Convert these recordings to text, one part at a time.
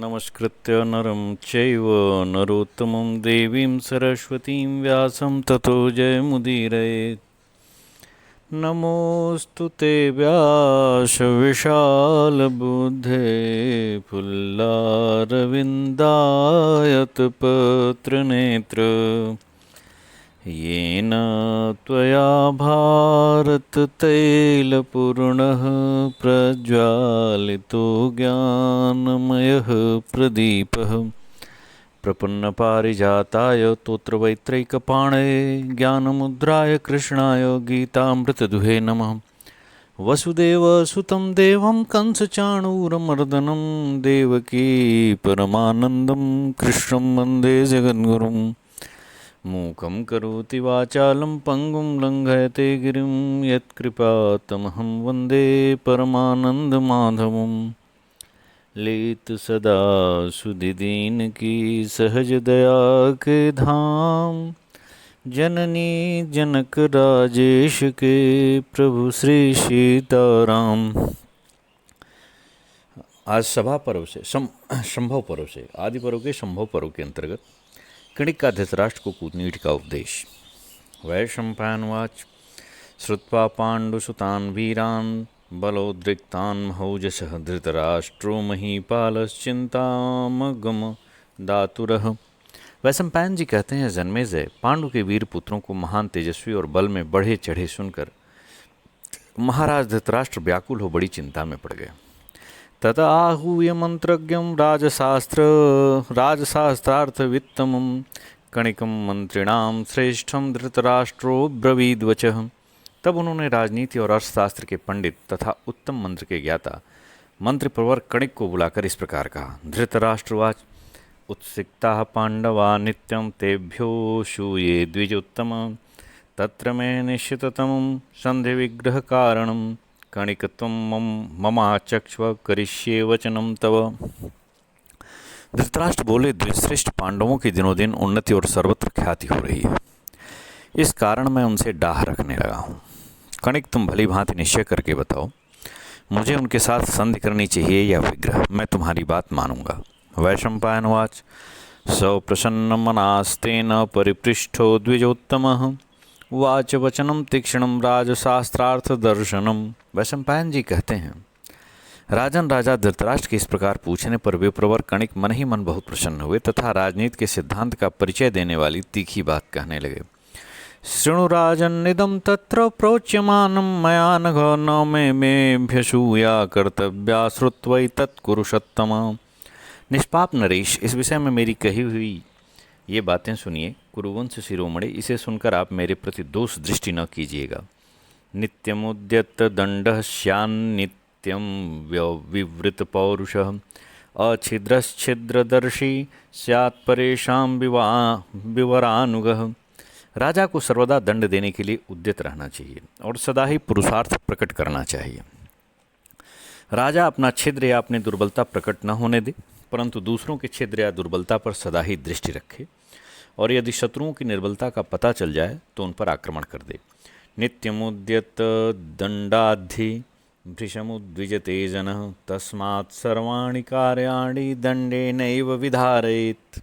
नमस्कृत्य नरं चैव नरोत्तमं देवीं सरस्वतीं व्यासं ततो जयमुदीरयेत्। नमोऽस्तु ते व्यासविशालबुद्धे फुल्लारविन्दायतपत्रनेत्र येन त्वया भारततैलपूर्णः प्रज्वालितो ज्ञानमयः प्रदीपः प्रपन्नपारिजाताय तोत्रवैत्रैकपाणये ज्ञानमुद्राय कृष्णाय गीतामृतदुहे नमः। वसुदेवसुतं देवं कंसचाणूरमर्दनं देवकी परमानन्दं कृष्णं वन्दे जगद्गुरुम्। मूकं करोति वाचालं पङ्गुं लङ्घयते गिरिं यत्कृपातमहं वन्दे परमानन्दमाधवम्। लेत सदा सुधिदीनकी सहज दया के धाम, जननी जनक राजेश के प्रभु श्री सीताराम। आज सभा पर्व से संभव पर्व से आदि पर्व के संभव पर्व के अंतर्गत कणिक का धृतराष्ट्र को कूटनीति का उपदेश। वैशंपायनवाच श्रुत्वा पाण्डुसुतान् वीरान् बलोद्रिक्तान् महौजसः धृतराष्ट्रो महीपालश्चिन्तामगम दातुरः। वैशंपायन जी कहते हैं, जन्मेजय पांडु के वीर पुत्रों को महान तेजस्वी और बल में बढ़े चढ़े सुनकर महाराज धृतराष्ट्र व्याकुल हो बड़ी चिंता में पड़ गए। तत आहूय मंत्रज्ञं राजशास्त्रार्थवित्तमं कणिकं मंत्रिणां श्रेष्ठं धृतराष्ट्रो ब्रवीद्वचः। तब उन्होंने राजनीति और अर्थशास्त्र के पंडित तथा उत्तम मंत्र के ज्ञाता मंत्री प्रवर कणिक को बुलाकर इस प्रकार कहा। धृतराष्ट्रवाच उत्सिक्ताः पांडवा नित्यं तेभ्यो शूये द्विजोत्तम तत्र मे निश्चिततमं संधि विग्रह कारणं कणिकत्वं ममाचक्ष्व करिष्ये वचनम तव। धृतराष्ट्र बोले, द्विश्रेष्ठ पांडवों की दिनों दिन उन्नति और सर्वत्र ख्याति हो रही है, इस कारण मैं उनसे डाह रखने लगा हूँ। कणिक, तुम भली भांति निश्चय करके बताओ, मुझे उनके साथ संधि करनी चाहिए या विग्रह? मैं तुम्हारी बात मानूंगा। वैशंपायनवाच सप्रसन्नमनास्तेन परिपृष्ठो द्विजोत्तमः वाच वचनम तीक्ष्णम राजशास्त्रार्थ दर्शनम। वैशंपायन जी कहते हैं, राजन राजा धृतराष्ट्र के इस प्रकार पूछने पर विप्रवर कणिक मन ही मन बहुत प्रसन्न हुए तथा राजनीति के सिद्धांत का परिचय देने वाली तीखी बात कहने लगे। शृणु राजन्निदं तत्र प्रोच्यमानं मया नघ न मेभ्यसूया कर्तव्या श्रुत्वै तत्कुरु सत्तम। निष्पाप नरेश, इस विषय में मेरी कही हुई ये बातें सुनिए। कुरुवंश शिरोमणि, इसे सुनकर आप मेरे प्रति दोष दृष्टि न कीजिएगा। नित्यमुद्यत दंडः स्यान्नित्यं विवृत पौरुषः अच्छिद्रश्छिद्रदर्शी स्यात् परेषां विवरानुगः। राजा को सर्वदा दंड देने के लिए उद्यत रहना चाहिए और सदा ही पुरुषार्थ प्रकट करना चाहिए। राजा अपना छिद्र या अपनी दुर्बलता प्रकट न होने दे, परंतु दूसरों के छिद्र या दुर्बलता पर सदा ही दृष्टि रखे और यदि शत्रुओं की निर्बलता का पता चल जाए तो उन पर आक्रमण कर दे। नित्यमुद्यत दंडाद्धि भृशमुद्विजते जनः तस्मात् सर्वाणि कार्याणि दंडेनैव विधारयेत्।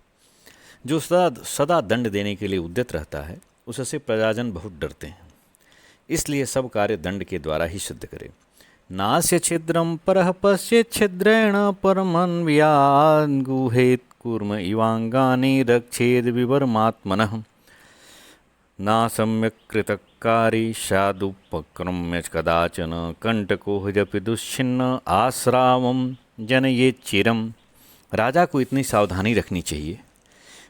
जो सदा दंड देने के लिए उद्यत रहता है, उससे प्रजाजन बहुत डरते हैं, इसलिए सब कार्य दंड के द्वारा ही सिद्ध करे। नास्य छिद्रं परः पश्येत् छिद्रेण परमन्व्यात् गुहेत् कूर्म इवांगानि रक्षेद् विवर्मात्मनः। न सम्यक् कृतकारी स्यादुपक्रम्य कदाचन कंटको यदि दुश्छिन्न आश्रावं जनयेत् चिरम्। राजा को इतनी सावधानी रखनी चाहिए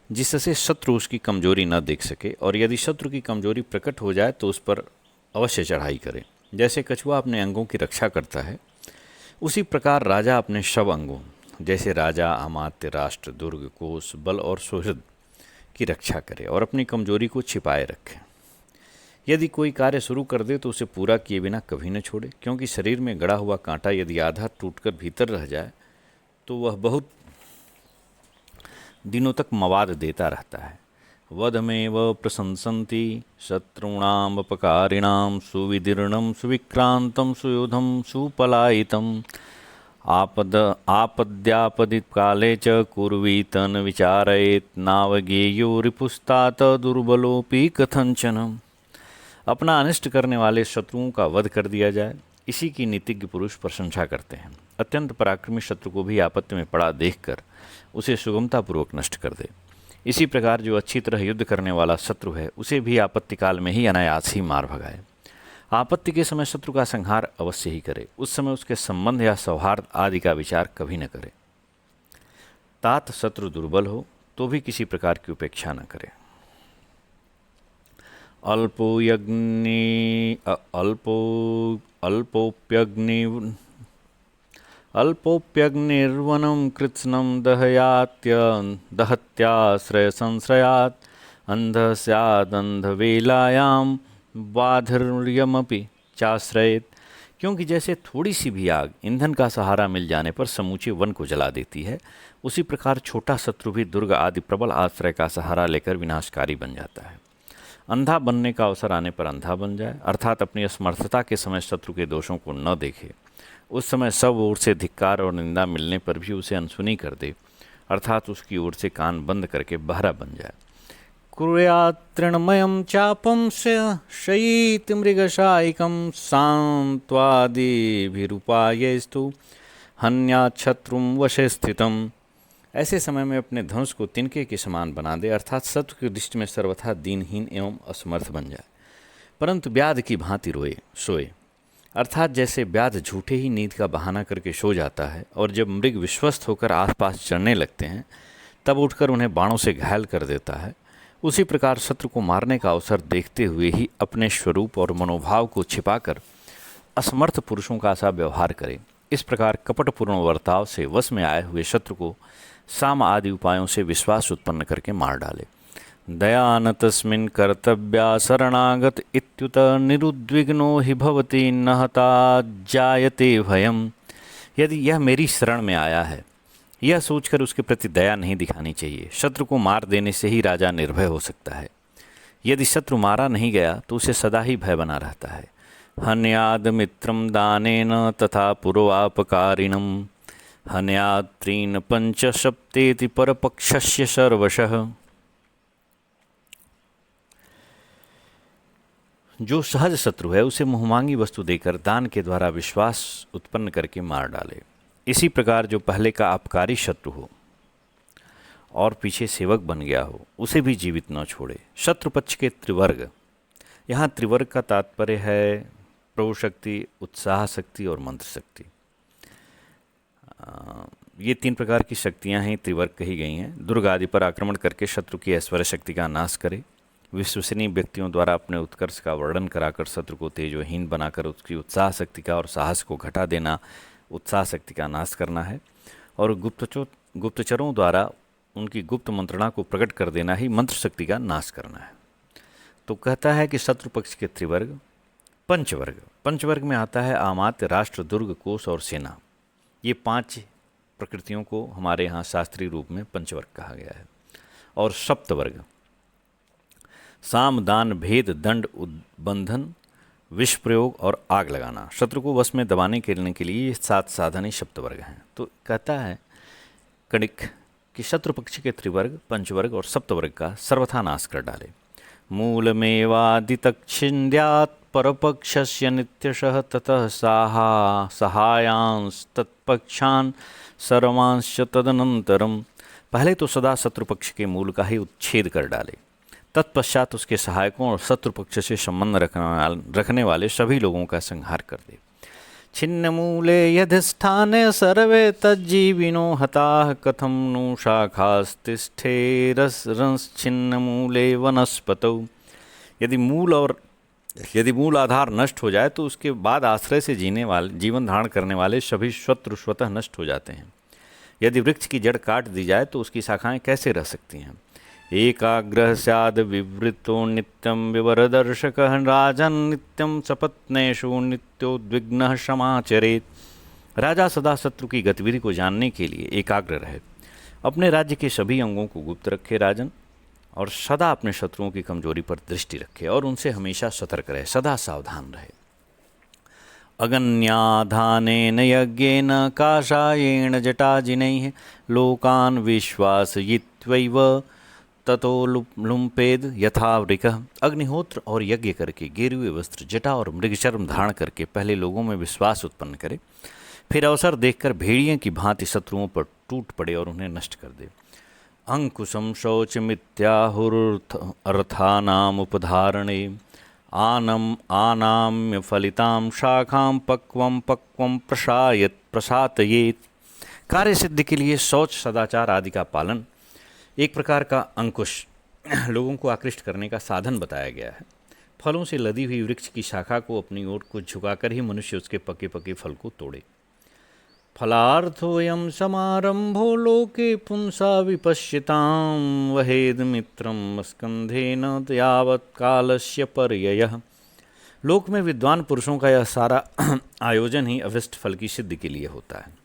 जिससे शत्रु उसकी कमजोरी न देख सके, और यदि शत्रु की कमजोरी प्रकट हो जाए तो उस पर अवश्य चढ़ाई करे। जैसे कछुआ अपने अंगों की रक्षा करता है, उसी प्रकार राजा अपने सब अंगों, जैसे राजा, अमात्य, राष्ट्र, दुर्ग, कोष, बल और सुहृद की रक्षा करे और अपनी कमजोरी को छिपाए रखे। यदि कोई कार्य शुरू कर दे तो उसे पूरा किए बिना कभी न छोड़े, क्योंकि शरीर में गड़ा हुआ कांटा यदि आधा टूटकर भीतर रह जाए तो वह बहुत दिनों तक मवाद देता रहता है। वधमेव प्रशंसन्ति शत्रूणामपकारिणां सुविदीर्णं सुविक्रांतं सुयोधं सुपलायितं आपद्यापदित काले च कुर्वीतन विचारयेत नावगेयो रिपुस्तात दुर्बलोपि कथंचन। अपना अनिष्ट करने वाले शत्रुओं का वध कर दिया जाए, इसी की नीतिज्ञ पुरुष प्रशंसा करते हैं। अत्यंत पराक्रमी शत्रु को भी आपत्ति में पड़ा देखकर उसे सुगमतापूर्वक नष्ट कर दे। इसी प्रकार जो अच्छी तरह युद्ध करने वाला शत्रु है उसे भी आपत्ति काल में ही अनायास ही मार भगाए। आपत्ति के समय शत्रु का संहार अवश्य ही करे, उस समय उसके संबंध या सौहार्द आदि का विचार कभी न करे। तात शत्रु दुर्बल हो तो भी किसी प्रकार की उपेक्षा न करे। अल्पोप्यग्निर्वनं कृत्स्नं दहत्याश्रय संश्रयात् अंध स्यादंधवेलायां बाधिर्यमपि चाश्रयेत। क्योंकि जैसे थोड़ी सी भी आग ईंधन का सहारा मिल जाने पर समूचे वन को जला देती है, उसी प्रकार छोटा शत्रु भी दुर्ग आदि प्रबल आश्रय का सहारा लेकर विनाशकारी बन जाता है। अंधा बनने का अवसर आने पर अंधा बन जाए, अर्थात अपनी असमर्थता के समय शत्रु के दोषों को न देखे, उस समय सब ओर से धिक्कार और निंदा मिलने पर भी उसे अनसुनी कर दे, अर्थात उसकी ओर से कान बंद करके बहरा बन जाए। कुर्यात् तृणमयं चापं शयीत मृगशायिकं सांत्वादिभिरुपायैस्तु हन्यात् शत्रुं वशे स्थितम्। ऐसे समय में अपने धनुष को तिनके के समान बना दे, अर्थात शत्रु की दृष्टि में सर्वथा दीनहीन एवं असमर्थ बन जाए, परंतु व्याध की भांति सोए, अर्थात जैसे व्याध झूठे ही नींद का बहाना करके सो जाता है और जब मृग विश्वस्त होकर आसपास चढ़ने लगते हैं तब उठकर उन्हें बाणों से घायल कर देता है, उसी प्रकार शत्रु को मारने का अवसर देखते हुए ही अपने स्वरूप और मनोभाव को छिपाकर असमर्थ पुरुषों का सा व्यवहार करे। इस प्रकार कपटपूर्ण वर्ताव से वश में आए हुए शत्रु को साम आदि उपायों से विश्वास उत्पन्न करके मार डाले। दया न तस्मिन् कर्तव्या शरणागत इत्युत निरुद्विग्नो हि भवति न हता जायते भयम्। यदि यह मेरी शरण में आया है, यह सोचकर उसके प्रति दया नहीं दिखानी चाहिए। शत्रु को मार देने से ही राजा निर्भय हो सकता है। यदि शत्रु मारा नहीं गया तो उसे सदा ही भय बना रहता है। हन्याद मित्रं दानेन तथा पूर्वापकारिणम् हन्याद त्रीन पंच सप्तेति परपक्षस्य सर्वशः। जो सहज शत्रु है उसे मुहमांगी वस्तु देकर दान के द्वारा विश्वास उत्पन्न करके मार डाले। इसी प्रकार जो पहले का अपकारी शत्रु हो और पीछे सेवक बन गया हो उसे भी जीवित न छोड़े। शत्रु पक्ष के त्रिवर्ग, यहाँ त्रिवर्ग का तात्पर्य है प्रभु शक्ति, उत्साह शक्ति और मंत्र शक्ति। ये तीन प्रकार की शक्तियाँ हैं, त्रिवर्ग कही गई हैं। दुर्ग आदि पर आक्रमण करके शत्रु की ऐश्वर्य शक्ति का नाश करे। विश्वसनीय व्यक्तियों द्वारा अपने उत्कर्ष का वर्णन कराकर शत्रु को तेजोहीन बनाकर उसकी उत्साह शक्ति का और साहस को घटा देना उत्साह शक्ति का नाश करना है। और गुप्तचरों द्वारा उनकी गुप्त मंत्रणा को प्रकट कर देना ही मंत्र शक्ति का नाश करना है। तो कहता है कि शत्रु पक्ष के त्रिवर्ग, पंचवर्ग। पंचवर्ग में आता है आमात्य, राष्ट्र, दुर्ग, कोष और सेना। ये पांच प्रकृतियों को हमारे यहाँ शास्त्रीय रूप में पंचवर्ग कहा गया है। और सप्तवर्ग, साम, दान, भेद, दंड, बंधन, विष प्रयोग और आग लगाना। शत्रु को वश में दबाने के लिए ये 7 साधन ही सप्तवर्ग हैं। तो कहता है कणिक कि शत्रु पक्ष के त्रिवर्ग, पंचवर्ग और सप्तवर्ग का सर्वथा नाश कर डाले। मूलमेवादितच्छिन्द्यात् परपक्षस्य नित्यशः ततः सहायांश तत्पक्षान् सर्वांश्च तदनंतरम। पहले तो सदा शत्रु पक्ष के मूल का ही उच्छेद कर डाले, तत्पश्चात उसके सहायकों और शत्रु पक्ष से संबंध रखने वाले सभी लोगों का संहार कर दे। छिन्न मूले यधिष्ठाने सर्वे तज्जीविनो हताः कथम नु शाखास्तिष्ठे रसरंश्छिन्न मूले वनस्पतौ। यदि मूल आधार नष्ट हो जाए तो उसके बाद आश्रय से जीवन धारण करने वाले सभी शत्रु स्वतः नष्ट हो जाते हैं। यदि वृक्ष की जड़ काट दी जाए तो उसकी शाखाएं कैसे रह सकती हैं। एकाग्रह स्याद विवृतो नित्यं विवरदर्शकः राजन् नित्यं सपत्नेषु नित्योद्विग्नः समाचरेत्। राजा सदा शत्रु की गतिविधि को जानने के लिए एकाग्र रहे, अपने राज्य के सभी अंगों को गुप्त रखे राजन, और सदा अपने शत्रुओं की कमजोरी पर दृष्टि रखे और उनसे हमेशा सतर्क रहे, सदा सावधान रहे। अगन्याधानेन यज्ञेन काषायेण जटाजिनैः लोकान् विश्वासयित्वैव ततो लुम्पेद यथावृकः। अग्निहोत्र और यज्ञ करके गेरुए वस्त्र, जटा और मृगचर्म धारण करके पहले लोगों में विश्वास उत्पन्न करे, फिर अवसर देखकर भेड़ियों की भांति शत्रुओं पर टूट पड़े और उन्हें नष्ट कर दे। अंकुशम शौचमित्याहुरर्थानाम उपधारणे आनम आनाम्य फलिताम शाखाम पक्वम पक्वम प्रसातयेत। कार्य सिद्धि के लिए शौच, सदाचार आदि का पालन एक प्रकार का अंकुश, लोगों को आकृष्ट करने का साधन बताया गया है। फलों से लदी हुई वृक्ष की शाखा को अपनी ओर को झुकाकर ही मनुष्य उसके पके पके फल को तोड़े। फलार्थोऽयं समारंभो लोके पुंसा विपश्यतां वहेद मित्रं स्कंधेन यावत् कालस्य पर्ययः। लोक में विद्वान पुरुषों का यह सारा आयोजन ही अभिष्ट फल की सिद्धि के लिए होता है।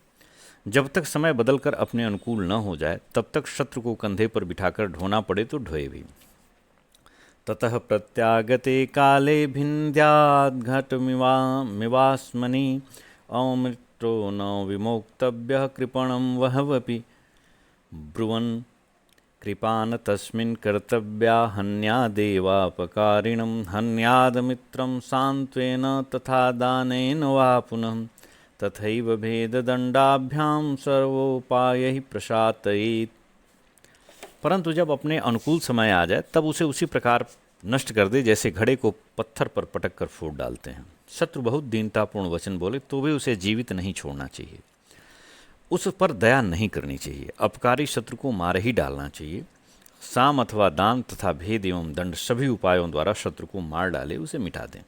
जब तक समय बदलकर अपने अनुकूल न हो जाए तब तक शत्रु को कंधे पर बिठाकर ढोना पड़े तो ढोए भी। ततः प्रत्यागते काले भिन्द्याद् घटमिवास्मनि अमृतो न विमोक्तव्यः कृपणं वहवपि ब्रुवन् कृपान तस्मिन् कर्तव्या हन्यादेवापकारिणं हन्यादमित्रं सान्त्वेन तथा दानेन वा पुनः तथैव भेददंडाभ्याम सर्वोपाय प्रसातयेत्। परंतु जब अपने अनुकूल समय आ जाए तब उसे उसी प्रकार नष्ट कर दे जैसे घड़े को पत्थर पर पटक कर फोड़ डालते हैं। शत्रु बहुत दीनतापूर्ण वचन बोले तो भी उसे जीवित नहीं छोड़ना चाहिए, उस पर दया नहीं करनी चाहिए, अपकारी शत्रु को मार ही डालना चाहिए। साम अथवा दान तथा भेद एवं दंड सभी उपायों द्वारा शत्रु को मार डाले, उसे मिटा दें।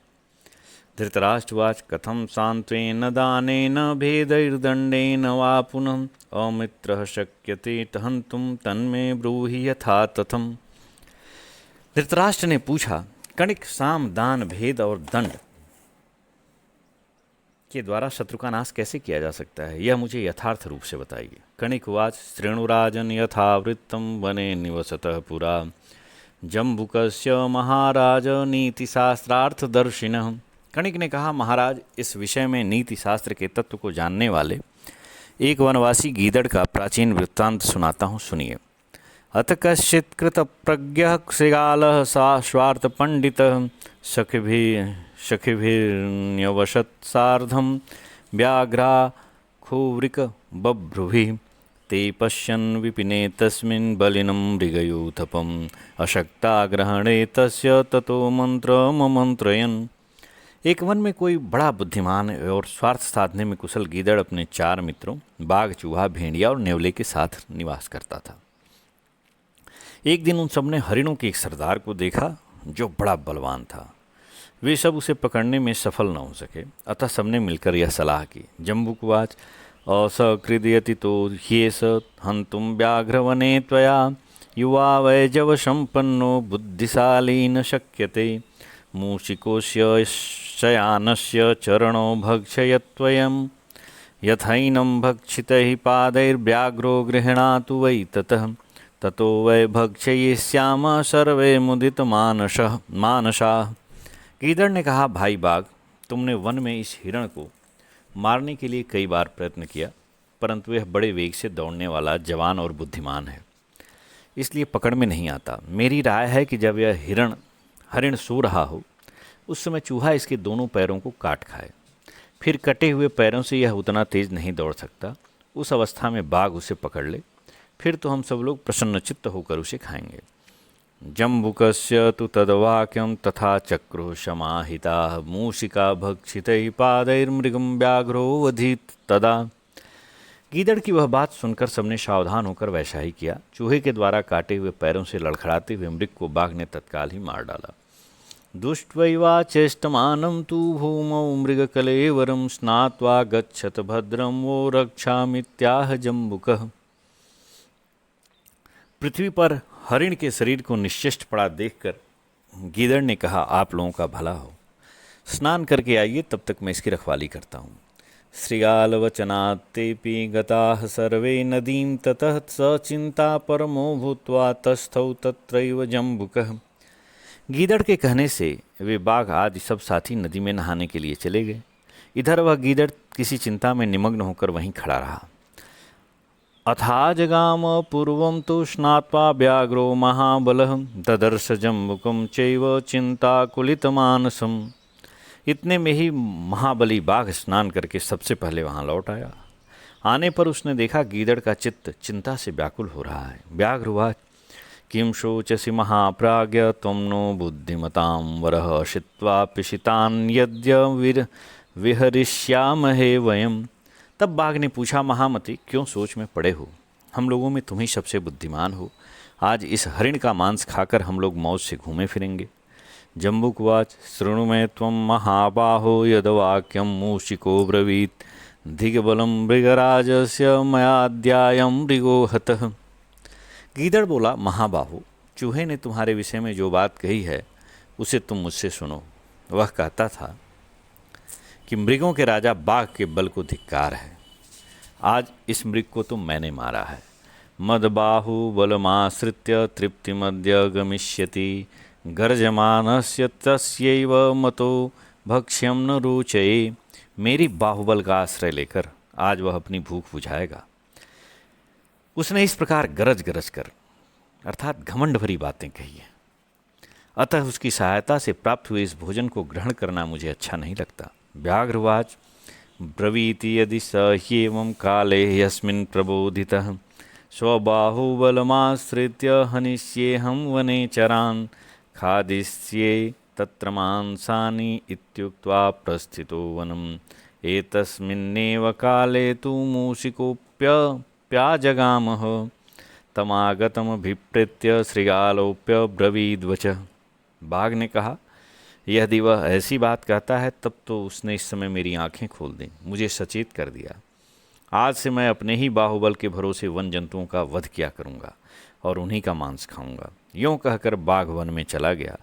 धृतराष्ट्रवाच कथम सान्त्वेन दानेन भेदैर्दंडेन वा पुनः अमित्रः शक्यते हन्तुं तन्मे ब्रूहि यथा तथम। धृतराष्ट्र ने पूछा, कणिक, साम, दान, भेद और दंड के द्वारा शत्रु का नाश कैसे किया जा सकता है, यह मुझे यथार्थ रूप से बताइए। कणिकवाच श्रेणुराजन यथा वृत्तं वने निवसतः पुरा जम्बुकस्य महाराज नीतिशास्त्रार्थदर्शिनः। कणिक ने कहा, महाराज, इस विषय में नीति शास्त्र के तत्व को जानने वाले एक वनवासी गीदड़ का प्राचीन वृत्तांत सुनाता हूँ, सुनिए। अत कश्चित् कृतप्रज्ञः शृगालः स्वार्थ पंडितः सखिभिर्न्यवशत् सार्धं व्याघ्राखोवृक बभ्रुभिः ते पश्यन् विपिने तस्मिन् बलिनं मृगयूथपम् अशक्ता ग्रहणे तस्य ततो मंत्रममंत्रयन्। एक वन में कोई बड़ा बुद्धिमान और स्वार्थ साधने में कुशल गीदड़ अपने 4 मित्रों बाघ, चूहा, भेड़िया और नेवले के साथ निवास करता था। एक दिन उन सबने हरिणों के एक सरदार को देखा जो बड़ा बलवान था। वे सब उसे पकड़ने में सफल न हो सके, अतः सबने मिलकर यह सलाह की। जम्बुकवाच असकृदयति तो ह्येष हन्तुं व्याघ्रवने त्वया युवा वैजव संपन्नो बुद्धिशाली न शक्यते मूषिकोस्य शयानस्य चरणो भक्षयत्वयं यथैनं भक्षितैः पादैर्व्याघ्रो गृह्णातु वै ततः ततो वै भक्षयिष्यामः सर्वे मानसाः। गीदड़ ने कहा, भाई बाघ, तुमने वन में इस हिरण को मारने के लिए कई बार प्रयत्न किया, परंतु यह बड़े वेग से दौड़ने वाला, जवान और बुद्धिमान है, इसलिए पकड़ में नहीं आता। मेरी राय है कि जब यह हरिण सो रहा हो उस समय चूहा इसके दोनों पैरों को काट खाए, फिर कटे हुए पैरों से यह उतना तेज नहीं दौड़ सकता। उस अवस्था में बाघ उसे पकड़ ले, फिर तो हम सब लोग प्रसन्नचित्त होकर उसे खाएंगे। जम्बुकस्य तु तद्वाक्यं तथा चक्रुः समाहिताः मूषिका भक्षितैः पादैर्मृगं व्याघ्रो वधित तदा। गीदड़ की वह बात सुनकर सबने सावधान होकर वैसा ही किया। चूहे के द्वारा काटे हुए पैरों से लड़खड़ाते हुए मृग को बाघ ने तत्काल ही मार डाला। दुष्ट्वैवा चेष्टमानं तु भूमौ मृगकलेवरं स्नात्वा गच्छत भद्रं वो रक्षामित्याह जम्बुकः। पृथ्वी पर हरिण के शरीर को निश्चेष्ट पड़ा देखकर गीदड़ ने कहा, आप लोगों का भला हो, स्नान करके आइए, तब तक मैं इसकी रखवाली करता हूँ। श्रृगालवचनात्तेऽपि गताः सर्वे नदीं ततः स चिंता परमो भूत्वा तस्थौ तत्रैव जम्बुकः। गीदड़ के कहने से वे बाघ आदि सब साथी नदी में नहाने के लिए चले गए। इधर वह गीदड़ किसी चिंता में निमग्न होकर वहीं खड़ा रहा। अथा जगाम पूर्वं तो स्नात्वा व्याघ्रो महाबलः ददर्श जम्बुकं चैव चिंताकुलितमानसम्। इतने में ही महाबली बाघ स्नान करके सबसे पहले वहाँ लौट आया। आने पर उसने देखा गीदड़ का चित्त चिंता से व्याकुल हो रहा है। व्याघ्र उवाच किं शोचसि महाप्राज्ञ त्वं नो बुद्धिमतां वरः शित्वा पिशितान् यद्य विहरिष्यामहे वयम्। तब बाघ ने पूछा, महामति क्यों सोच में पड़े हो? हम लोगों में तुम ही सबसे बुद्धिमान हो। आज इस हरिण का मांस खाकर हम लोग मौज से घूमे फिरेंगे। जम्बुकवाच शृणु मे त्वं महाबाहो यद्वाक्यं मूषिको ब्रवीत् धिग्बलं मृगराजस्य मयाद्यायं मृगो हतः। गीदड़ बोला, महाबाहो, चूहे ने तुम्हारे विषय में जो बात कही है उसे तुम मुझसे सुनो। वह कहता था कि मृगों के राजा बाघ के बल को धिक्कार है। आज इस मृग को तो मैंने मारा है। मदबाहु बलमाश्रित्य तृप्तिमद्य गमिष्यति गर्जमानस्य तस्यैव मतो भक्ष्यं न रुचये। मेरी बाहुबल का आश्रय लेकर आज वह अपनी भूख बुझाएगा। उसने इस प्रकार गरज गरज कर अर्थात घमंड भरी बातें कही है। अतः उसकी सहायता से प्राप्त हुए इस भोजन को ग्रहण करना मुझे अच्छा नहीं लगता। व्याघ्रवाच ब्रवीति यदि स ह्येवं काले यस्मिन् प्रबोधितः स्वबाहुबलमाश्रित्य हनिष्येऽहं वने चरान् खादिष्ये तत्र मांसानि इत्युक्त्वा प्रस्थितो वनम् एतस्मिन्नेव काले तु मूषिकोऽप्यजगामः तमागतमभिप्रेत्य श्रृगालोप्य ब्रवीद्वचः। बाघ ने कहा, यदि वह ऐसी बात कहता है तब तो उसने इस समय मेरी आंखें खोल दी, मुझे सचेत कर दिया। आज से मैं अपने ही बाहुबल के भरोसे वन जंतुओं का वध किया करूंगा और उन्हीं का मांस खाऊंगा। यूँ कहकर बाघ वन में चला गया।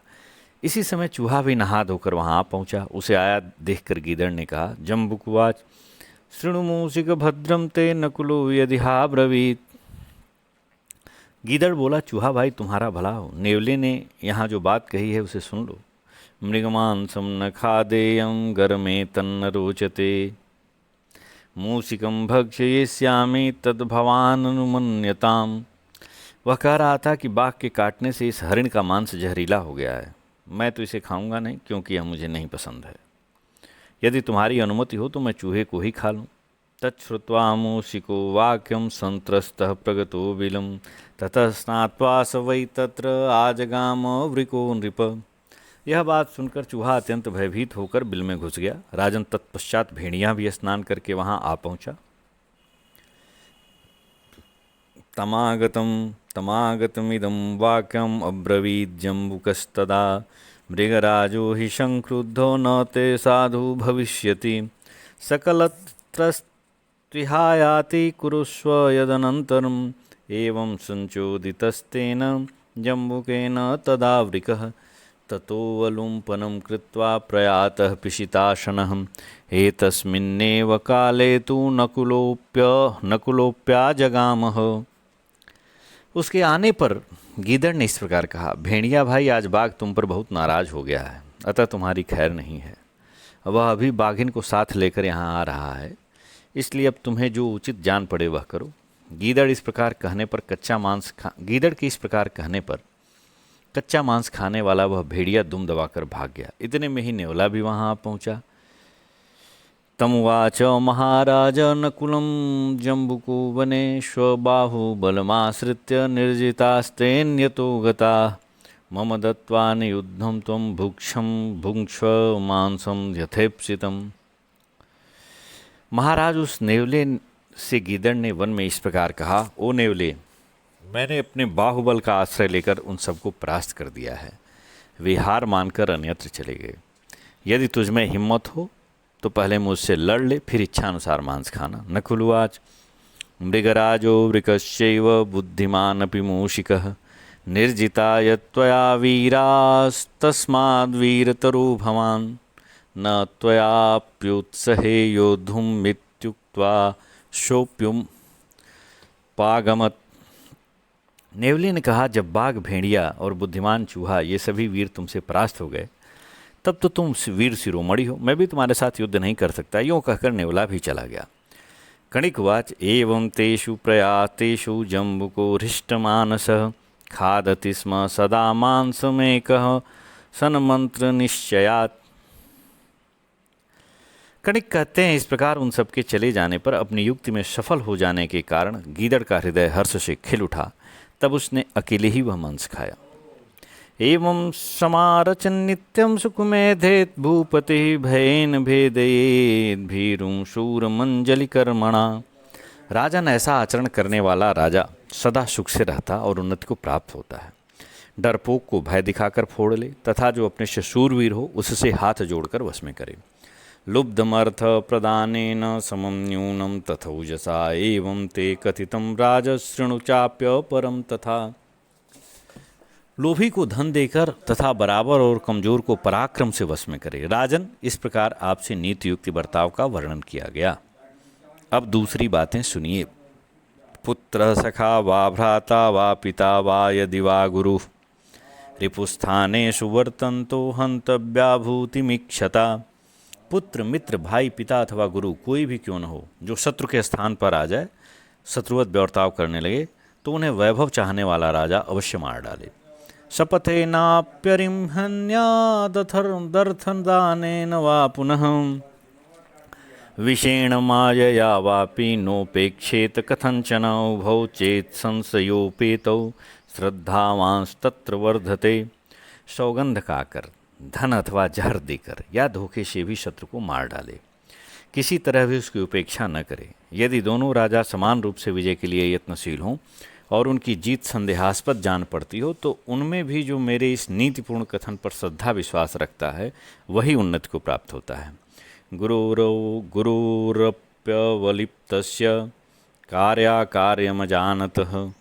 इसी समय चूहा भी नहा धोकर वहाँ आ पहुँचा। उसे आया देखकर गीदड़ ने कहा, जम्बुकुवाच शृणु मूषिक भद्रम ते नकुलो यदिहा ब्रवीत। गीदड़ बोला, चूहा भाई तुम्हारा भला हो, नेवले ने यहाँ जो बात कही है उसे सुन लो। मृगमांसम न खादेयं गरमे तन्न रोचते मूषिकं भक्षयिष्यामि तद्भवान् अनुमन्यताम्। वह कह रहा था कि बाघ के काटने से इस हरिण का मांस जहरीला हो गया है, मैं तो इसे खाऊंगा नहीं क्योंकि यह मुझे नहीं पसंद है। यदि तुम्हारी अनुमति हो तो मैं चूहे को ही खा लूँ। तच्छ्रुत्वा मूषिको वाक्यं संत्रस्तः प्रगतो बिलं ततः स्नात्वा स वै तत्र आजगाम वृको नृप। यह बात सुनकर चूहा अत्यंत भयभीत होकर बिल में घुस गया। राजन तत्पश्चात भेड़िया भी स्नान करके वहां आ पहुंचा। तमागतमिदं वाक्यम अब्रवीत् जम्बुकस्तदा मृगराजो हि संक्रुद्धो न ते साधु भविष्यति सकलत्रस्त्विहायाति कुरुष्व यदनन्तरम् एवं संचोदितस्तेन जम्बुकेन तदा वृकः ततोऽवलुम्पनं कृत्वा प्रयातः पिशिताशनः एतस्मिन्नेव काले तु नकुलोप्याजगामः। उसके आने पर गीदड़ ने इस प्रकार कहा, भेड़िया भाई आज बाघ तुम पर बहुत नाराज हो गया है, अतः तुम्हारी खैर नहीं है। वह अभी बाघिन को साथ लेकर यहाँ आ रहा है, इसलिए अब तुम्हें जो उचित जान पड़े वह करो। गीदड़ की इस प्रकार कहने पर कच्चा मांस खाने वाला वह भेड़िया दुम दबाकर भाग गया। इतने में ही नेवला भी वहां पहुंचा। तमुवाच महाराज नकुलं जम्बुको वने स्वबाहुबलमाश्रित्य निर्जितास्तेन्यतो गता मम दत्त्वा नियुद्धं त्वं भुङ्क्ष्व मांसं यथेप्सितम्। महाराज उस नेवले से गीदड़ ने वन में इस प्रकार कहा, ओ नेवले, मैंने अपने बाहुबल का आश्रय लेकर उन सबको परास्त कर दिया है। वे हार मानकर अन्यत्र चले गए। यदि तुझमें हिम्मत हो तो पहले मुझसे लड़ ले, फिर इच्छानुसार मांस खाना। नकुलुवाच मृगराजो वृकश्चैव बुद्धिमानपि मूषिकः निर्जिताय त्वया वीरास्तस्माद्वीरतरो भवान् न त्वयाप्युत्सहे योद्धुमित्युक्त्वा शोप्युम पागमत्। नेवले ने कहा, जब बाघ, भेड़िया और बुद्धिमान चूहा ये सभी वीर तुमसे परास्त हो गए तब तो तुम वीर शिरोमणि हो, मैं भी तुम्हारे साथ युद्ध नहीं कर सकता। यूँ कहकर नेवला भी चला गया। कणिकवाच एवं तेषु प्रयातेषु जम्बुको हृष्टमानसः खादति स्म सदा मांसमेकः सन्मंत्र निश्चयात्। कणिक कहते हैं, इस प्रकार उन सबके चले जाने पर अपनी युक्ति में सफल हो जाने के कारण गीदड़ का हृदय हर्ष से खिल उठा। तब उसने अकेले ही वह मांस खाया। एवं समारचन नित्यम सुकुमेधेत भूपति भयेन भेदयेद भीरुं शूर मंजलि कर्मणा। राजन ऐसा आचरण करने वाला राजा सदा सुख से रहता और उन्नति को प्राप्त होता है। डरपोक को भय दिखाकर फोड़ ले तथा जो अपने से शूरवीर हो उससे हाथ जोड़कर वश में करे। लुब्धमर्थ प्रदानेन समं न्यूनं तथौजसा एवं ते कथितं राजशृणु चाप्य परम तथा। लोभी को धन देकर तथा बराबर और कमजोर को पराक्रम से वश में करे। राजन, इस प्रकार आपसे नीति युक्त बर्ताव का वर्णन किया गया। अब दूसरी बातें सुनिए। पुत्र सखा वा भ्राता वा पिता वा यदि वा गुरु रिपुस्थानेषु वर्तन्तो हन्तव्या भूतिमीक्षता। पुत्र, मित्र, भाई, पिता अथवा गुरु कोई भी क्यों न हो, जो शत्रु के स्थान पर आ जाए, शत्रुवत बर्ताव करने लगे, तो उन्हें वैभव चाहने वाला राजा अवश्य मार डाले। शपथे नाप्यरिम हन्यादर्थन दानेन वा पुनः विषेण मायया वापि नोपेक्षेत कथंचन उभौ चेत संशयोपेतौ श्रद्धावांस्तत्र वर्धते। सौगंध खाकर, धन अथवा जहर देकर या धोखे से भी शत्रु को मार डाले, किसी तरह भी उसकी उपेक्षा न करे। यदि दोनों राजा समान रूप से विजय के लिए यत्नशील हों और उनकी जीत संदेहास्पद जान पड़ती हो, तो उनमें भी जो मेरे इस नीतिपूर्ण कथन पर श्रद्धा विश्वास रखता है वही उन्नति को प्राप्त होता है। गुरुरप्यवलिप्तस्य कार्याकार्यमजानतः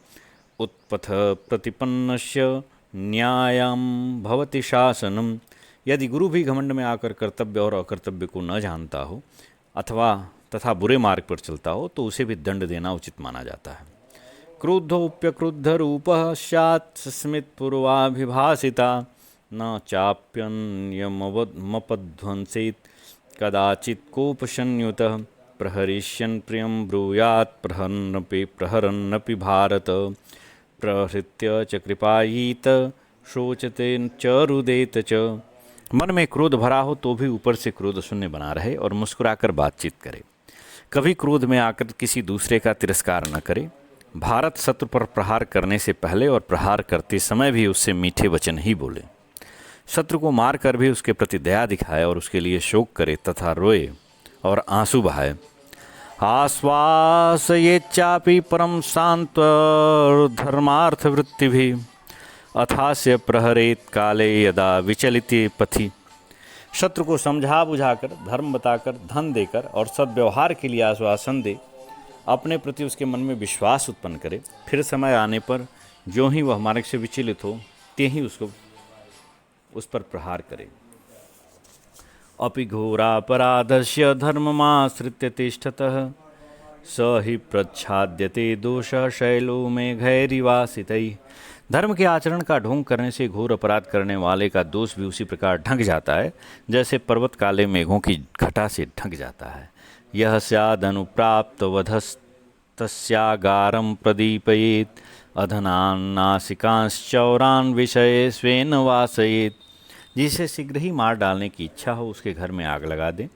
उत्पथ प्रतिपन्नस्य न्यायं भवति शासनम। यदि गुरु भी घमंड में आकर कर्तव्य और अकर्तव्य को न जानता हो अथवा तथा बुरे मार्ग पर चलता हो, तो उसे भी दंड देना उचित माना जाता है। क्रुद्धोप्यक्रुद्ध रूपः स्यात् स्मित पूर्वाभिभासिता न चाप्यन्यमपध्वंसेत कदाचित् कोपसंयुतः प्रहरिष्यन् प्रियं ब्रूयात् प्रहरन्नपि भारत प्रहृत्य च कृपायीत शोचते च रुदेत च। मन में क्रोध भरा हो तो भी ऊपर से क्रोध शून्य बना रहे और मुस्कुराकर बातचीत करे। कभी क्रोध में आकर किसी दूसरे का तिरस्कार न करे। भारत शत्रु पर प्रहार करने से पहले और प्रहार करते समय भी उससे मीठे वचन ही बोले। शत्रु को मार कर भी उसके प्रति दया दिखाए और उसके लिए शोक करे तथा रोए और आंसू बहाए। आश्वासयेच्चापि परम शांत धर्मार्थ वृत्ति भी अथास्य प्रहरेत काले यदा विचलिते पथि। शत्रु को समझा बुझाकर, धर्म बताकर, धन देकर और सद्व्यवहार के लिए आश्वासन दे, अपने प्रति उसके मन में विश्वास उत्पन्न करे। फिर समय आने पर जो ही वह मार्ग से विचलित हो, ते ही उस पर प्रहार करे। अपि घोरापराधस्य धर्ममाश्रित्य तिष्ठतः स हि प्रच्छाद्यते दोषः शैलो मेघैरिवासितैः। धर्म के आचरण का ढोंग करने से घोर अपराध करने वाले का दोष भी उसी प्रकार ढंक जाता है जैसे पर्वत काले मेघों की घटा से ढंक जाता है। यह स्यादनुप्राप्त वधस्तस्यागारं प्रदीपयेत अधनान् नासिकांश्चौरान् विषये स्वेन वासयेत। जिसे शीघ्र ही मार डालने की इच्छा हो उसके घर में आग लगा दें।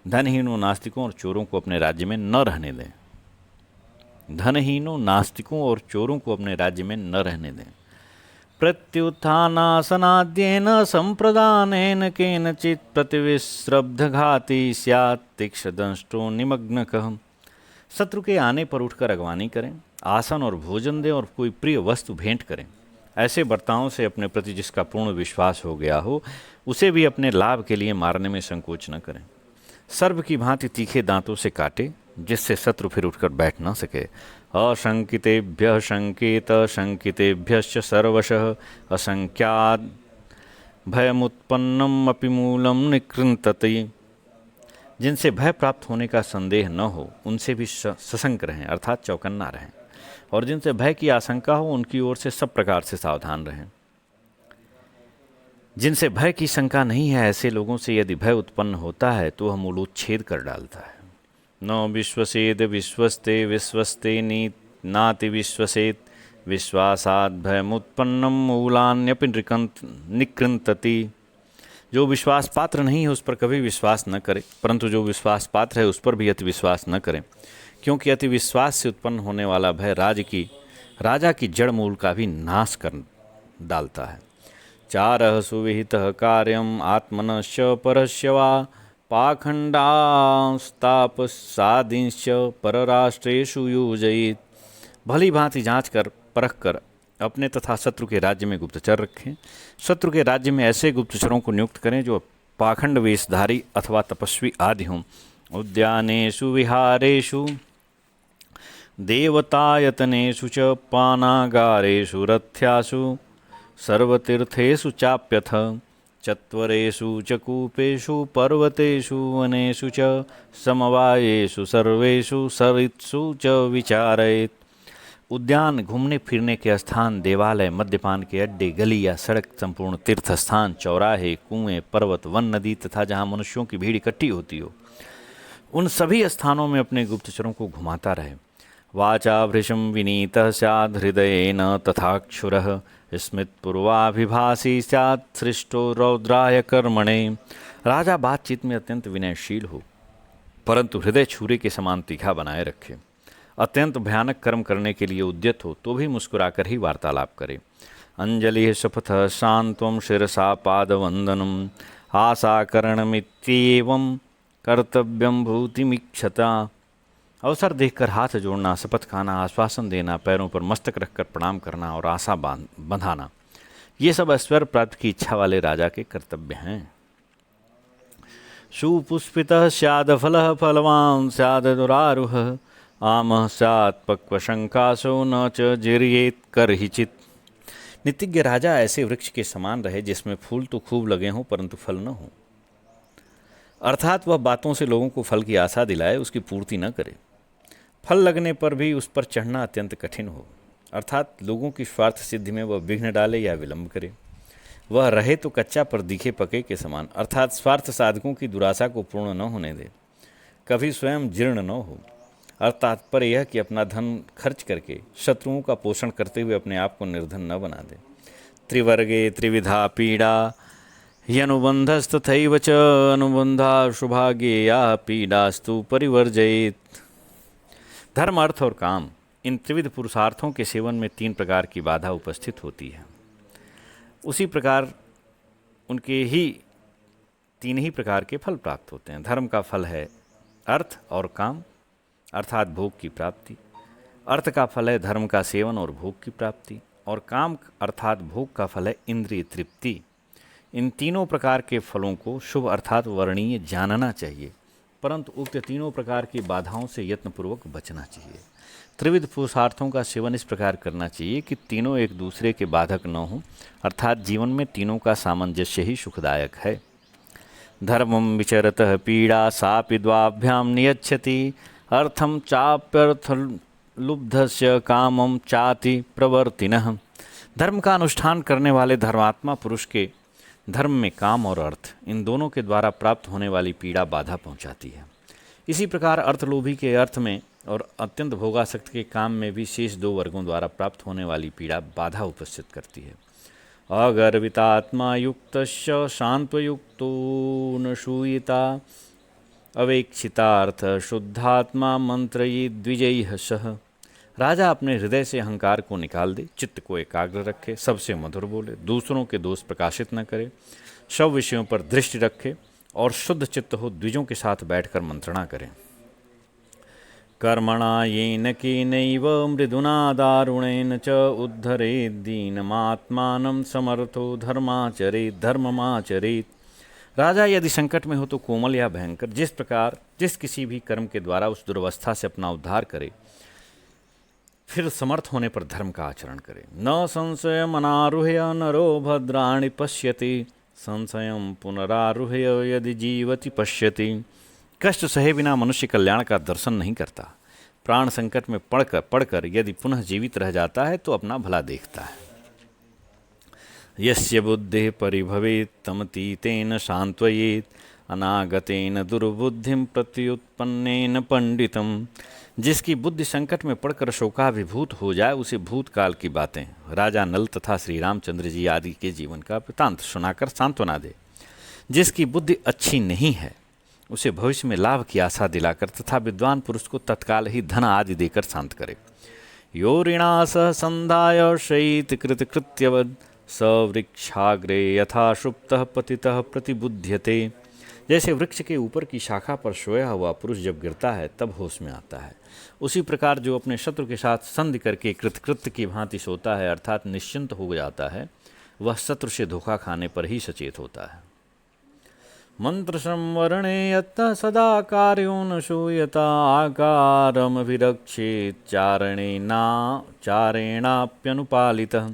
धनहीनों, नास्तिकों और चोरों को अपने राज्य में न रहने दें। धनहीनों, नास्तिकों और चोरों को अपने राज्य में न रहने दें। प्रत्युत्थानासनाद्येन संप्रदानेन केनचित् प्रतिविश्रब्धघाती स्यात् तीक्ष्णदंष्टो निमग्नकः। शत्रु के आने पर उठकर अगवानी करें, आसन और भोजन दें और कोई प्रिय वस्तु भेंट करें। ऐसे बर्तावों से अपने प्रति जिसका पूर्ण विश्वास हो गया हो उसे भी अपने लाभ के लिए मारने में संकोच न करें। सर्प की भांति तीखे दांतों से काटे जिससे शत्रु फिर उठकर बैठ न सके। अशंकितेभ्यः शंकित शंकितेभ्यश्च सर्वशः असंख्यात् भयमुत्पन्नम अपि मूलम निकृन्तति। जिनसे भय प्राप्त होने का संदेह न हो उनसे भी सशंक रहें, अर्थात चौकन्ना रहें, और जिनसे भय की आशंका हो उनकी ओर से सब प्रकार से सावधान रहें। जिनसे भय की शंका नहीं है, ऐसे लोगों से यदि भय उत्पन्न होता है तो वह मूलोच्छेद कर डालता है। न विश्वसेद विश्वस्ते विश्वस्ते नी नाति विश्वसेत विश्वासाद भयमुत्पन्नम मूलान्यपि निकृंतति। जो विश्वास पात्र नहीं है उस पर कभी विश्वास न करें, परंतु जो विश्वास पात्र है उस पर भी अति विश्वास न करें, क्योंकि अति विश्वास से उत्पन्न होने वाला भय राजा की जड़ मूल का भी नाश कर डालता है। चारः सुविहितः कार्यम आत्मनश्च परस्य वा पाखंडास्तापसादींश्च परराष्ट्रेषु योजयेत्। भली भांति जांच कर परख कर अपने तथा शत्रु के राज्य में गुप्तचर रखें। शत्रु के राज्य में ऐसे गुप्तचरों को नियुक्त करें जो पाखंड वेशधारी अथवा तपस्वी आदि हों। उद्यानेषु विहारेषु देवतायतनेषु च पानागारेषु रथ्यासु सर्वतीर्थेषु चाप्यथ चत्वरेषु च कूपेषु पर्वतेषु वनेषु च समवायेषु सर्वेषु सरित्सु च विचारयेत्। उद्यान, घूमने फिरने के स्थान, देवालय, मद्यपान के अड्डे, गली या सड़क, संपूर्ण तीर्थ स्थान, चौराहे, कुएं, पर्वत, वन, नदी तथा जहाँ मनुष्यों की भीड़ इकट्ठी होती हो, उन सभी स्थानों में अपने गुप्तचरों को घुमाता रहे। वाचा भृशं विनीतः स्यात् हृदयेन तथाक्षुरः स्मृतपूर्वाभिभाषी स्यात् सृष्टो रौद्राय कर्मणे। राजा बातचीत में अत्यंत विनयशील हो, परंतु हृदय छुरे के समान तीखा बनाए रखे। अत्यंत भयानक कर्म करने के लिए उद्यत हो तो भी मुस्कुराकर ही वार्तालाप करे। अंजलि शपथ शांत्वं शिरसा पादवंदनम आशाकरणमित्येवं कर्तव्यम भूतिमीक्षता। अवसर देखकर हाथ जोड़ना, शपथ खाना, आश्वासन देना, पैरों पर मस्तक रखकर प्रणाम करना और आशा बंधाना, ये सब ऐश्वर्य प्राप्त की इच्छा वाले राजा के कर्तव्य हैं। सुपुष्पितः स्याद् फलः फलवान् स्याद् दुरारुह आमः स्यात् पक्वशंकासो न च जिर्येत् करहिचित्। नीतिज्ञ राजा ऐसे वृक्ष के समान रहे जिसमें फूल तो खूब लगे हों परंतु फल न हो, अर्थात वह बातों से लोगों को फल की आशा दिलाए, उसकी पूर्ति न करे। फल लगने पर भी उस पर चढ़ना अत्यंत कठिन हो, अर्थात लोगों की स्वार्थ सिद्धि में वह विघ्न डाले या विलंब करे। वह रहे तो कच्चा पर दिखे पके के समान, अर्थात स्वार्थ साधकों की दुराशा को पूर्ण न होने दे, कभी स्वयं जीर्ण न हो। अर्थात पर यह कि अपना धन खर्च करके शत्रुओं का पोषण करते हुए अपने आप को निर्धन न बना दे। त्रिवर्गे त्रिविधा पीड़ा यनुबंधस्तथैव च अनुबंधा शुभागेया पीडास्तु परिवर्जयेत्। धर्म, अर्थ और काम, इन त्रिविध पुरुषार्थों के सेवन में 3 प्रकार की बाधा उपस्थित होती है। उसी प्रकार उनके ही 3 ही प्रकार के फल प्राप्त होते हैं। धर्म का फल है अर्थ और काम, अर्थात भोग की प्राप्ति। अर्थ का फल है धर्म का सेवन और भोग की प्राप्ति, और काम अर्थात भोग का फल है इंद्रिय तृप्ति। इन तीनों प्रकार के फलों को शुभ अर्थात वर्णीय जानना चाहिए, परंतु उक्त तीनों प्रकार की बाधाओं से यत्नपूर्वक बचना चाहिए। त्रिविध पुरुषार्थों का सेवन इस प्रकार करना चाहिए कि तीनों एक दूसरे के बाधक न हों, अर्थात जीवन में तीनों का सामंजस्य ही सुखदायक है। धर्मं विचरतः पीड़ा सापि द्वाभ्यां नियच्छति अर्थम चाप्यर्थ लुब्धस्य कामं चाति प्रवर्तिनः। धर्म का अनुष्ठान करने वाले धर्मात्मा पुरुष के धर्म में काम और अर्थ, इन दोनों के द्वारा प्राप्त होने वाली पीड़ा बाधा पहुंचाती है। इसी प्रकार अर्थलोभी के अर्थ में और अत्यंत भोगासक्त के काम में भी शेष 2 वर्गों द्वारा प्राप्त होने वाली पीड़ा बाधा उपस्थित करती है। अगर्वितात्मा युक्तस्य शांतयुक्तो न शूयिता अवेक्षितार्थ शुद्धात्मा मंत्रयी द्विजयः सह। राजा अपने हृदय से अहंकार को निकाल दे, चित्त को एकाग्र रखे, सबसे मधुर बोले, दूसरों के दोष प्रकाशित न करे, सब विषयों पर दृष्टि रखे और शुद्ध चित्त हो द्विजों के साथ बैठकर मंत्रणा करें। कर्मणा येन केनैव मृदुना दारुणेन च उद्धरेत् दीनमात्मानं समर्थो धर्माचरेत् धर्ममाचरेत्। राजा यदि संकट में हो तो कोमल या भयंकर, जिस किसी भी कर्म के द्वारा उस दुर्वस्था से अपना उद्धार करे, फिर समर्थ होने पर धर्म का आचरण करे। न संशयम् अनारुह्य नरो भद्राणि पश्यति संशयम् पुनरारुह्य यदि जीवति पश्यति। कष्ट सहे बिना मनुष्य कल्याण का दर्शन नहीं करता। प्राण संकट में पड़कर यदि पुनः जीवित रह जाता है तो अपना भला देखता है। यस्य बुद्धिः परिभवेत् तमतीतेन सान्त्वयेत् अनागतेन दुर्बुद्धिं प्रत्युत्पन्नेन पंडितम। जिसकी बुद्धि संकट में पड़कर शोकाभिभूत हो जाए उसे भूतकाल की बातें राजा नल तथा श्री रामचंद्र जी आदि के जीवन का वृतांत सुनाकर सांत्वना दे। जिसकी बुद्धि अच्छी नहीं है उसे भविष्य में लाभ की आशा दिलाकर तथा विद्वान पुरुष को तत्काल ही धन आदि देकर शांत करे। यो ऋणा सह संधाय शयित कृत कृत्यवद सवृक्षाग्रे यथा शुप्तः पतितः प्रतिबुध्यते। जैसे वृक्ष के ऊपर की शाखा पर सोया हुआ पुरुष जब गिरता है तब होश में आता है, उसी प्रकार जो अपने शत्रु के साथ संधि करके कृतकृत्य की भांति सोता है अर्थात निश्चिंत हो जाता है, वह शत्रु से धोखा खाने पर ही सचेत होता है। मंत्र संवरणे यत्न सदा कार्यो न शूयता आकारम विरक्षेत चारेणाप्यनुपालितः।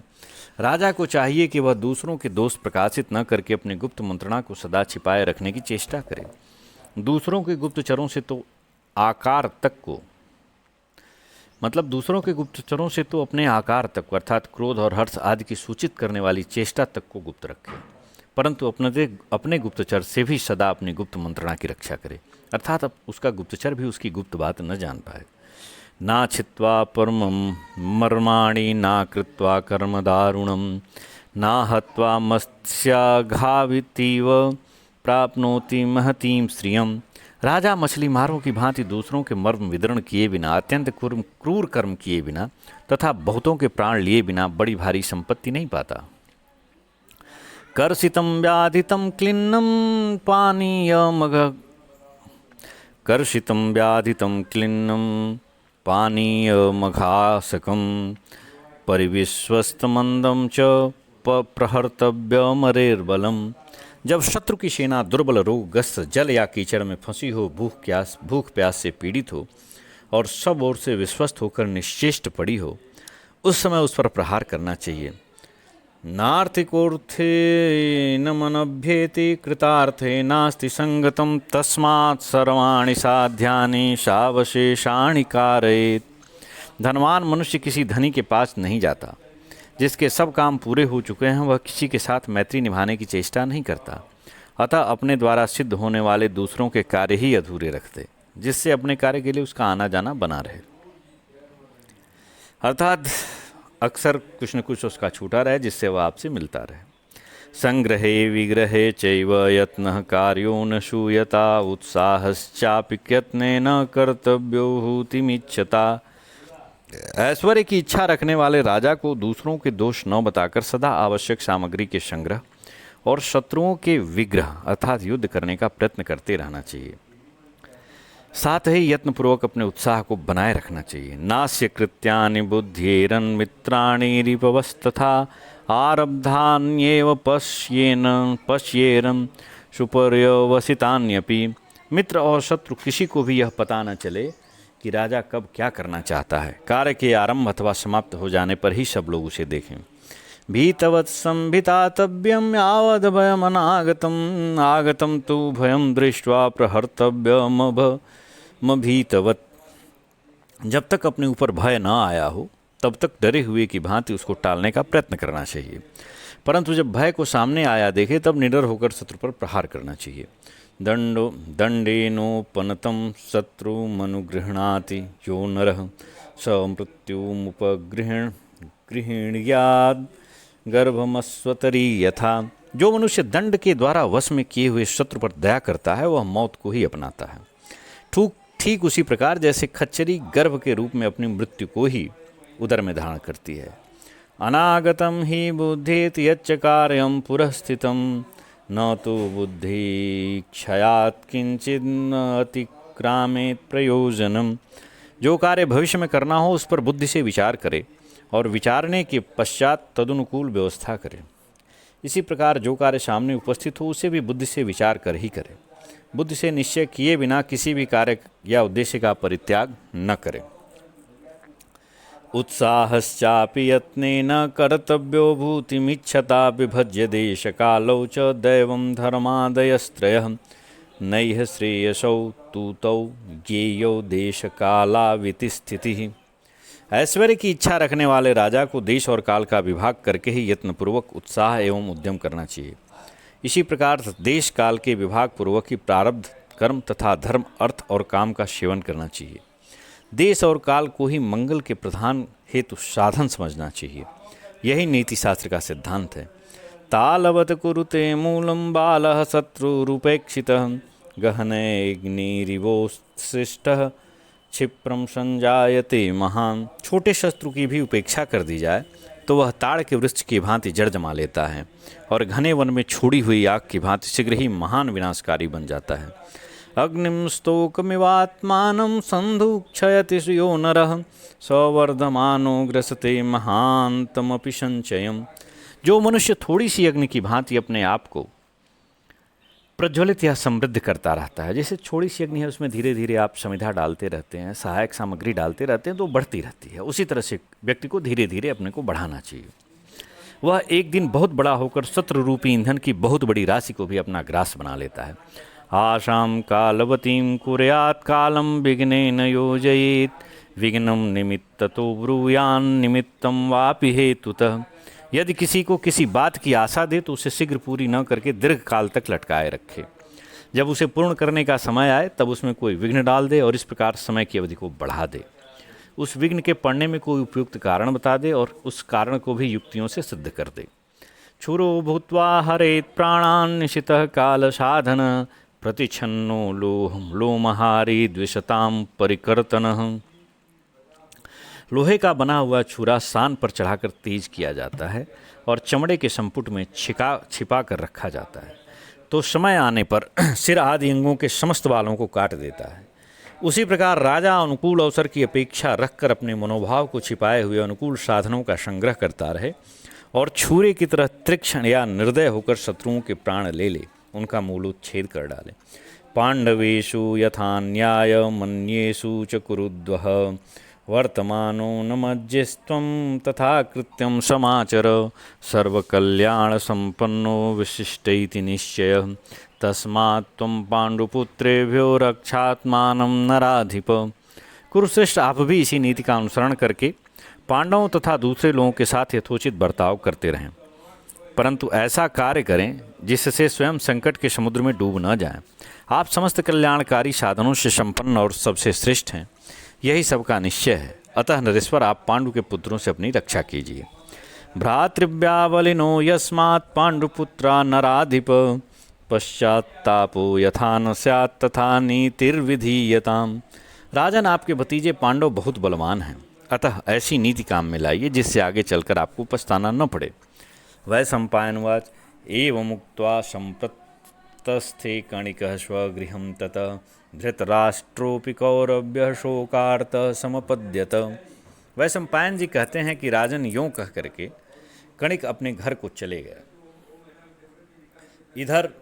राजा को चाहिए कि वह दूसरों के दोष प्रकाशित न करके अपनी गुप्त मंत्रणा को सदा छिपाए रखने की चेष्टा करे। दूसरों के गुप्तचरों से तो आकार तक को दूसरों के गुप्तचरों से तो अपने आकार तक अर्थात क्रोध और हर्ष आदि की सूचित करने वाली चेष्टा तक को गुप्त रखे, परंतु अपने गुप्तचर से भी सदा अपनी गुप्त मंत्रणा की रक्षा करे अर्थात अब उसका गुप्तचर भी उसकी गुप्त बात न जान पाए। ना छित्वा परमं मर्माणि ना कृत्वा कर्म दारुणं ना हत्वा मत्स्याघावितीव प्राप्नोति महतीं श्रियम्। राजा मछली मारों की भांति दूसरों के मर्म विदरण किए बिना अत्यंत क्रूर कर्म किए बिना तथा बहुतों के प्राण लिए बिना बड़ी भारी संपत्ति नहीं पाता। कर्षितं व्याधितं क्लिन्नं पानीयमघासकं परिविश्वस्तमंदं च प्रहर्तव्यमरेर्बलम्। जब शत्रु की सेना दुर्बल रोगग्रस्त जल या कीचड़ में फंसी हो, भूख प्यास से पीड़ित हो और सब ओर से विश्वस्त होकर निश्चेष्ट पड़ी हो, उस समय उस पर प्रहार करना चाहिए। नार्थिकोर्थे न मनभ्येति कृतार्थे नास्ति संगतम तस्मात् सर्वाणि साध्यानि सावशेषाणि कारयेत्। धनवान मनुष्य किसी धनी के पास नहीं जाता, जिसके सब काम पूरे हो चुके हैं वह किसी के साथ मैत्री निभाने की चेष्टा नहीं करता, अतः अपने द्वारा सिद्ध होने वाले दूसरों के कार्य ही अधूरे रखते, जिससे अपने कार्य के लिए उसका आना जाना बना रहे। अर्थात अक्सर कुछ न कुछ उसका छूटा रहे जिससे वह आपसे मिलता रहे। संग्रहे विग्रहे चैव यत्नः कार्यो न शूयता उत्साहश्चापि यत्नेन कर्तव्यो हूतिमिच्छता। ऐश्वर्य की इच्छा रखने वाले राजा को दूसरों के दोष न बताकर सदा आवश्यक सामग्री के संग्रह और शत्रुओं के विग्रह अर्थात युद्ध करने का प्रयत्न करते रहना चाहिए। साथ ही यत्नपूर्वक अपने उत्साह को बनाए रखना चाहिए। नास्य कृत्यानि बुद्ध्येरन मित्राणि रिपवस्तथा आरब्धान्येव पश्येरन सुपर्यवसितान्यपि। मित्र और शत्रु किसी को भी यह पता न चले कि राजा कब क्या करना चाहता है। कार्य के आरंभ अथवा समाप्त हो जाने पर ही सब लोग उसे देखें। भीतवत् संभितातव्यम यावद भयम अनागतम आगतम तु भयम दृष्ट्वा प्रहर्तव्यमभीतवत्। जब तक अपने ऊपर भय न आया हो तब तक डरे हुए की भांति उसको टालने का प्रयत्न करना चाहिए, परंतु जब भय को सामने आया देखे तब निडर होकर शत्रु पर प्रहार करना चाहिए। दंडेनोपनतं शत्रुमनुगृह्णाति यो नरः स मृत्युमुपगृह्णीयात् गर्भमस्वतरी यथा। जो मनुष्य दंड के द्वारा वश में किए हुए शत्रु पर दया करता है वह मौत को ही अपनाता है। ठीक उसी प्रकार जैसे खच्चरी गर्भ के रूप में अपनी मृत्यु को ही उदर में धारण करती है। अनागतम ही बुद्धेति यच्च कार्यम पुरस्थितम न तो बुद्धि क्षयात् किंचिद न अतिक्रामेत प्रयोजनम। जो कार्य भविष्य में करना हो उस पर बुद्धि से विचार करे और विचारने के पश्चात तदनुकूल व्यवस्था करे। इसी प्रकार जो कार्य सामने उपस्थित हो उसे भी बुद्धि से विचार कर ही करे। बुद्धि से निश्चय किए बिना किसी भी कार्य या उद्देश्य का परित्याग न करे। उत्साहश्चापि यत्नेन कर्तव्यो भूतिमिच्छता विभज्य देश कालौ च दैवं धर्मादयस्त्रयः नैह श्रेयसौ तूतौ ज्ञेयो देश कालाविति स्थितिः। ऐश्वर्य की इच्छा रखने वाले राजा को देश और काल का विभाग करके ही यत्नपूर्वक उत्साह एवं उद्यम करना चाहिए। इसी प्रकार देश काल के विभाग पूर्वक ही प्रारब्ध कर्म तथा धर्म अर्थ और काम का सेवन करना चाहिए। देश और काल को ही मंगल के प्रधान हेतु साधन समझना चाहिए। यही नीति शास्त्र का सिद्धांत है। तालवत कुरुते मूलम बालः शत्रुरूपेक्षितः गहनैग्निरिवोत्सिष्टः क्षिप्रम संजायते महान। छोटे शत्रु की भी उपेक्षा कर दी जाए तो वह ताड़ के वृक्ष की भांति जड़ जमा लेता है और घने वन में छोड़ी हुई आग की भांति शीघ्र ही महान विनाशकारी बन जाता है। अग्निम स्तोकमिवात्मानं संधुक्षयति यो नरः सवर्धमानो ग्रसते महान्तमपि संचयम्। जो मनुष्य थोड़ी सी अग्नि की भांति अपने आप को प्रज्वलित या समृद्ध करता रहता है, जैसे छोटी सी अग्नि है उसमें धीरे धीरे आप समिधा डालते रहते हैं, सहायक सामग्री डालते रहते हैं तो बढ़ती रहती है, उसी तरह से व्यक्ति को धीरे धीरे अपने को बढ़ाना चाहिए। वह एक दिन बहुत बड़ा होकर शत्रु रूपी ईंधन की बहुत बड़ी राशि को भी अपना ग्रास बना लेता है। आशाम कालवतीम कुर्यात् कालम विघ्नेन योजयेत् विघ्नं निमित्ततो ब्रूयान् निमित्तं वापि हेतुतः। यदि किसी को किसी बात की आशा दे तो उसे शीघ्र पूरी न करके दीर्घ काल तक लटकाए रखे। जब उसे पूर्ण करने का समय आए तब उसमें कोई विघ्न डाल दे और इस प्रकार समय की अवधि को बढ़ा दे। उस विघ्न के पड़ने में कोई उपयुक्त कारण बता दे और उस कारण को भी युक्तियों से सिद्ध कर दे। छुरो भूत्वा हरेत प्राणान् निशितः काल साधन प्रतिछन्नो लोमहारी द्विषताम परिकर्तन। लोहे का बना हुआ छुरा सान पर चढ़ाकर तेज किया जाता है और चमड़े के संपुट में छिपा कर रखा जाता है तो समय आने पर सिर आदि अंगों के समस्त बालों को काट देता है। उसी प्रकार राजा अनुकूल अवसर की अपेक्षा रखकर अपने मनोभाव को छिपाए हुए अनुकूल साधनों का संग्रह करता रहे और छुरे की तरह तीक्ष्ण या निर्दय होकर शत्रुओं के प्राण ले ले, उनका मूलोच्छेद कर डाले। पांडवेषु यथा न्याय मन्येषु च कुरुद्वः वर्तमानो न मज्जेस्त्वं तथा कृत्यं समाचर सर्वकल्याण संपन्नो विशिष्टैति निश्चयः तस्मात् त्वं पांडुपुत्रेभ्यो रक्षात्मानं नराधिप। कुरुश्रेष्ठ, आप भी इसी नीति का अनुसरण करके पांडवों तथा दूसरे लोगों के साथ यथोचित बर्ताव करते रहें, परंतु ऐसा कार्य करें जिससे स्वयं संकट के समुद्र में डूब न जाएं। आप समस्त कल्याणकारी साधनों से संपन्न और सबसे श्रेष्ठ हैं, यही सबका निश्चय है। अतः नरेश्वर, आप पांडु के पुत्रों से अपनी रक्षा कीजिए। भ्रातृव्यावलिनो यस्मात् पांडुपुत्रा नराधिप पश्चात्तापो यथा न स्यात् तथा नीतिर्विधीयताम्। राजन, आपके भतीजे पांडव बहुत बलवान हैं, अतः ऐसी नीति काम में लाइए जिससे आगे चलकर आपको पछताना न पड़े। वैशंपायनवाच एवमुक्त्वा संप्रतस्थे कणिकः स्वगृहं ततः धृतराष्ट्रोऽपि कौरव्यः शोकार्तः समपद्यत। वैशंपायन जी कहते हैं कि राजन यों कह करके कणिक अपने घर को चले गए। इधर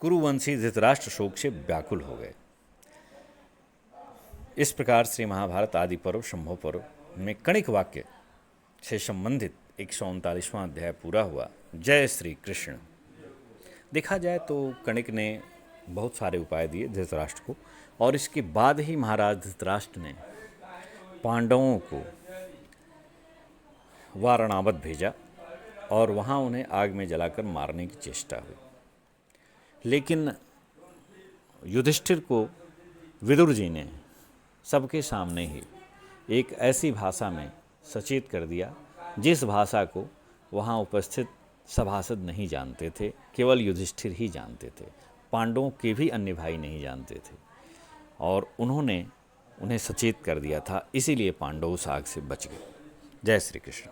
कुरुवंशी धृतराष्ट्र शोक से व्याकुल हो गए। इस प्रकार से महाभारत आदि पर्व संभव पर्व में कणिक वाक्य से संबंधित 139वां अध्याय पूरा हुआ। जय श्री कृष्ण। देखा जाए तो कणिक ने बहुत सारे उपाय दिए धृतराष्ट्र को और इसके बाद ही महाराज धृतराष्ट्र ने पांडवों को वारणावत भेजा और वहाँ उन्हें आग में जलाकर मारने की चेष्टा हुई। लेकिन युधिष्ठिर को विदुर जी ने सबके सामने ही एक ऐसी भाषा में सचेत कर दिया जिस भाषा को वहाँ उपस्थित सभासद नहीं जानते थे, केवल युधिष्ठिर ही जानते थे। पांडवों के भी अन्य भाई नहीं जानते थे और उन्होंने उन्हें सचेत कर दिया था, इसीलिए पांडव उस आग से बच गए। जय श्री कृष्ण।